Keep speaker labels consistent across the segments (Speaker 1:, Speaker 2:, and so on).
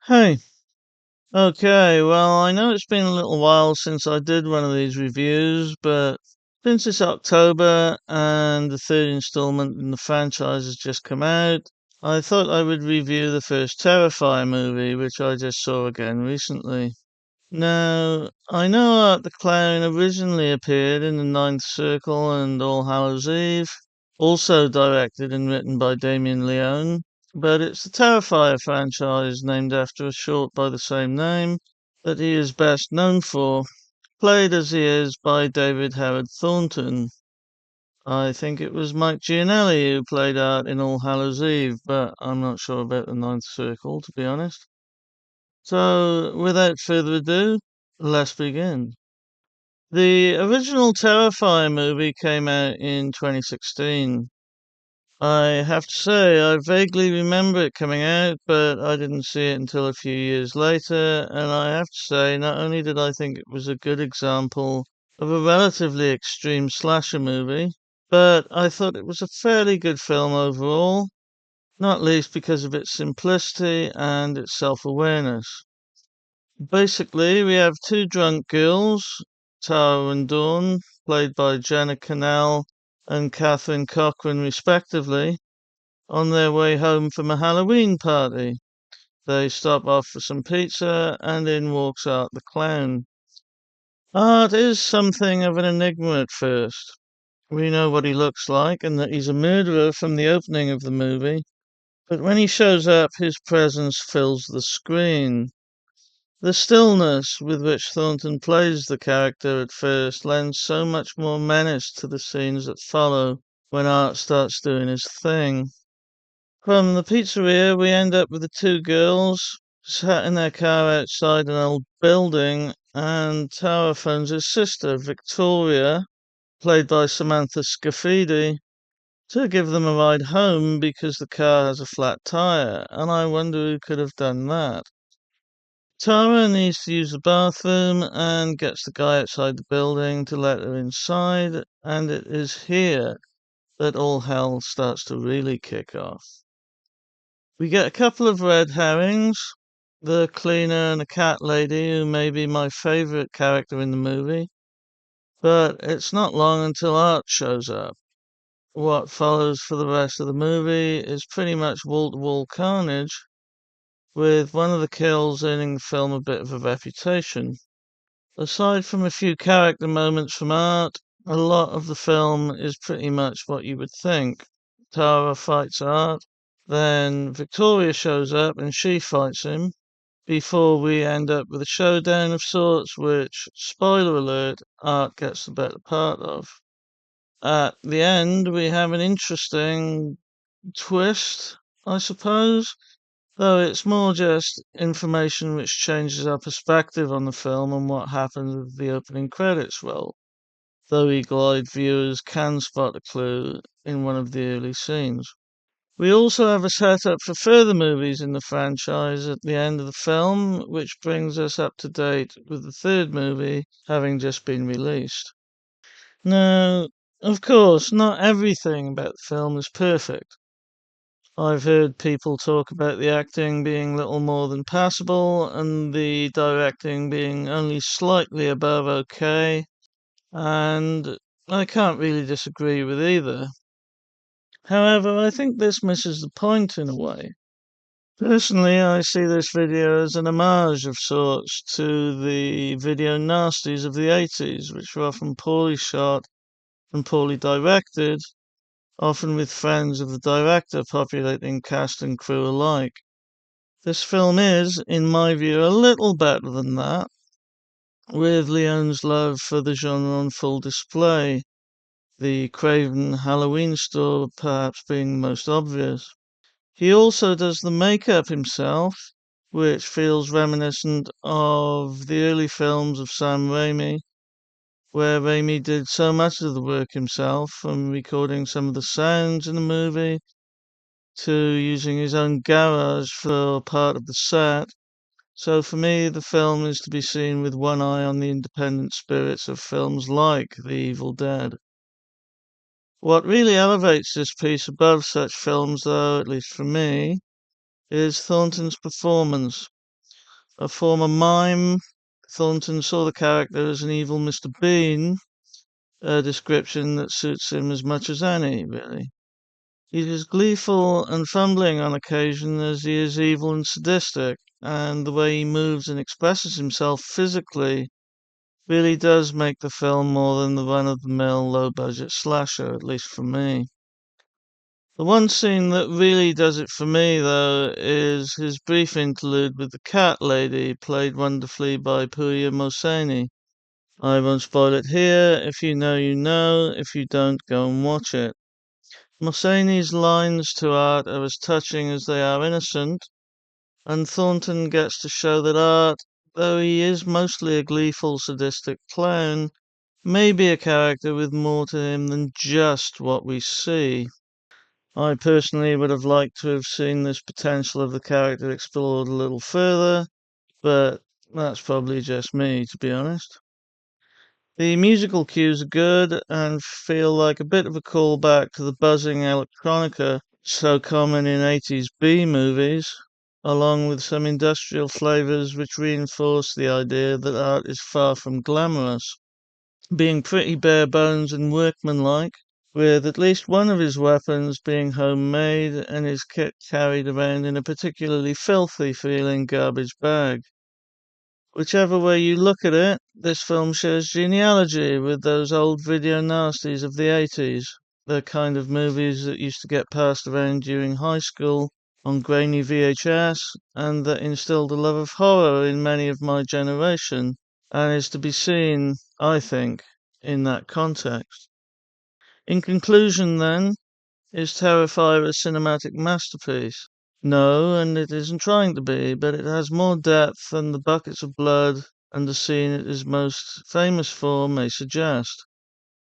Speaker 1: Hey, okay, well, I know it's been a little while since I did one of these reviews, but since it's October and the third installment in the franchise has just come out, I thought I would review the first Terrifier movie, which I just saw again recently. Now, I know Art the Clown originally appeared in The Ninth Circle and All Hallows Eve, also directed and written by Damien Leone, but it's the Terrifier franchise named after a short by the same name that he is best known for, played as he is by David Howard Thornton. I think it was Mike Gianelli who played Art in All Hallows Eve, but I'm not sure about The Ninth Circle, to be honest. So, without further ado, let's begin. The original Terrifier movie came out in 2016. I have to say, I vaguely remember it coming out, but I didn't see it until a few years later, and I have to say, not only did I think it was a good example of a relatively extreme slasher movie, but I thought it was a fairly good film overall, not least because of its simplicity and its self-awareness. Basically, we have two drunk girls, Tara and Dawn, played by Jenna Cannell and Catherine Cochran, respectively, on their way home from a Halloween party. They stop off for some pizza, and in walks Art the Clown. Art is something of an enigma at first. We know what he looks like and that he's a murderer from the opening of the movie, but when he shows up, his presence fills the screen. The stillness with which Thornton plays the character at first lends so much more menace to the scenes that follow when Art starts doing his thing. From the pizzeria, we end up with the two girls sat in their car outside an old building, and Tara phones his sister, Victoria, played by Samantha Scafidi, to give them a ride home because the car has a flat tire, and I wonder who could have done that. Tara needs to use the bathroom and gets the guy outside the building to let her inside, and it is here that all hell starts to really kick off. We get a couple of red herrings, the cleaner and a cat lady, who may be my favorite character in the movie, but it's not long until Art shows up. What follows for the rest of the movie is pretty much wall-to-wall carnage, with one of the kills earning the film a bit of a reputation. Aside from a few character moments from Art, a lot of the film is pretty much what you would think. Tara fights Art, then Victoria shows up and she fights him, before we end up with a showdown of sorts, which, spoiler alert, Art gets the better part of. At the end, we have an interesting twist, I suppose, though it's more just information which changes our perspective on the film and what happens with the opening credits roll, though eagle-eyed viewers can spot a clue in one of the early scenes. We also have a setup for further movies in the franchise at the end of the film, which brings us up to date with the third movie having just been released. Now, of course, not everything about the film is perfect. I've heard people talk about the acting being little more than passable and the directing being only slightly above okay, and I can't really disagree with either. However, I think this misses the point in a way. Personally, I see this video as an homage of sorts to the video nasties of the 80s, which were often poorly shot and poorly directed, often with friends of the director populating cast and crew alike. This film is, in my view, a little better than that, with Leone's love for the genre on full display, the Craven Halloween store perhaps being the most obvious. He also does the makeup himself, which feels reminiscent of the early films of Sam Raimi, where Raimi did so much of the work himself, from recording some of the sounds in the movie to using his own garage for part of the set. So for me, the film is to be seen with one eye on the independent spirits of films like The Evil Dead. What really elevates this piece above such films, though, at least for me, is Thornton's performance. A former mime, Thornton saw the character as an evil Mr. Bean, a description that suits him as much as any, really. He is gleeful and fumbling on occasion as he is evil and sadistic, and the way he moves and expresses himself physically really does make the film more than the run-of-the-mill low-budget slasher, at least for me. The one scene that really does it for me, though, is his brief interlude with the cat lady, played wonderfully by Puya Mohseni. I won't spoil it here. If you know, you know. If you don't, go and watch it. Mohseni's lines to Art are as touching as they are innocent, and Thornton gets to show that Art, though he is mostly a gleeful, sadistic clown, may be a character with more to him than just what we see. I personally would have liked to have seen this potential of the character explored a little further, but that's probably just me, to be honest. The musical cues are good and feel like a bit of a callback to the buzzing electronica so common in 80s B movies, along with some industrial flavors which reinforce the idea that Art is far from glamorous, being pretty bare bones and workmanlike, with at least one of his weapons being homemade and his kit carried around in a particularly filthy feeling garbage bag. Whichever way you look at it, this film shares genealogy with those old video nasties of the 80s, the kind of movies that used to get passed around during high school on grainy VHS and that instilled a love of horror in many of my generation, and is to be seen, I think, in that context. In conclusion, then, is Terrifier a cinematic masterpiece? No, and it isn't trying to be, but it has more depth than the buckets of blood and the scene it is most famous for may suggest.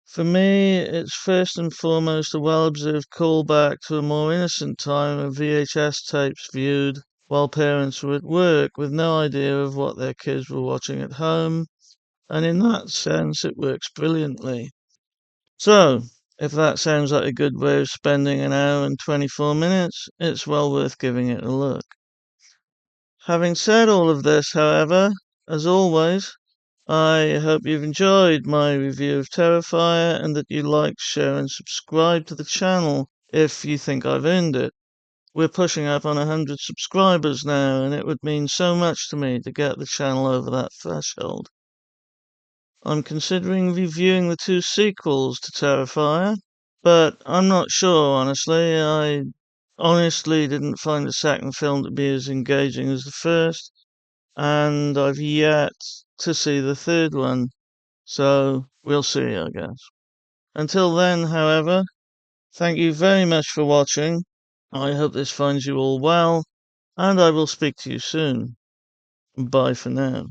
Speaker 1: For me, it's first and foremost a well-observed callback to a more innocent time of VHS tapes viewed while parents were at work with no idea of what their kids were watching at home, and in that sense it works brilliantly. So, if that sounds like a good way of spending an hour and 24 minutes, it's well worth giving it a look. Having said all of this, however, as always, I hope you've enjoyed my review of Terrifier and that you like, share, and subscribe to the channel if you think I've earned it. We're pushing up on 100 subscribers now, and it would mean so much to me to get the channel over that threshold. I'm considering reviewing the two sequels to Terrifier, but I'm not sure, honestly. I honestly didn't find the second film to be as engaging as the first, and I've yet to see the third one, so we'll see, I guess. Until then, however, thank you very much for watching. I hope this finds you all well, and I will speak to you soon. Bye for now.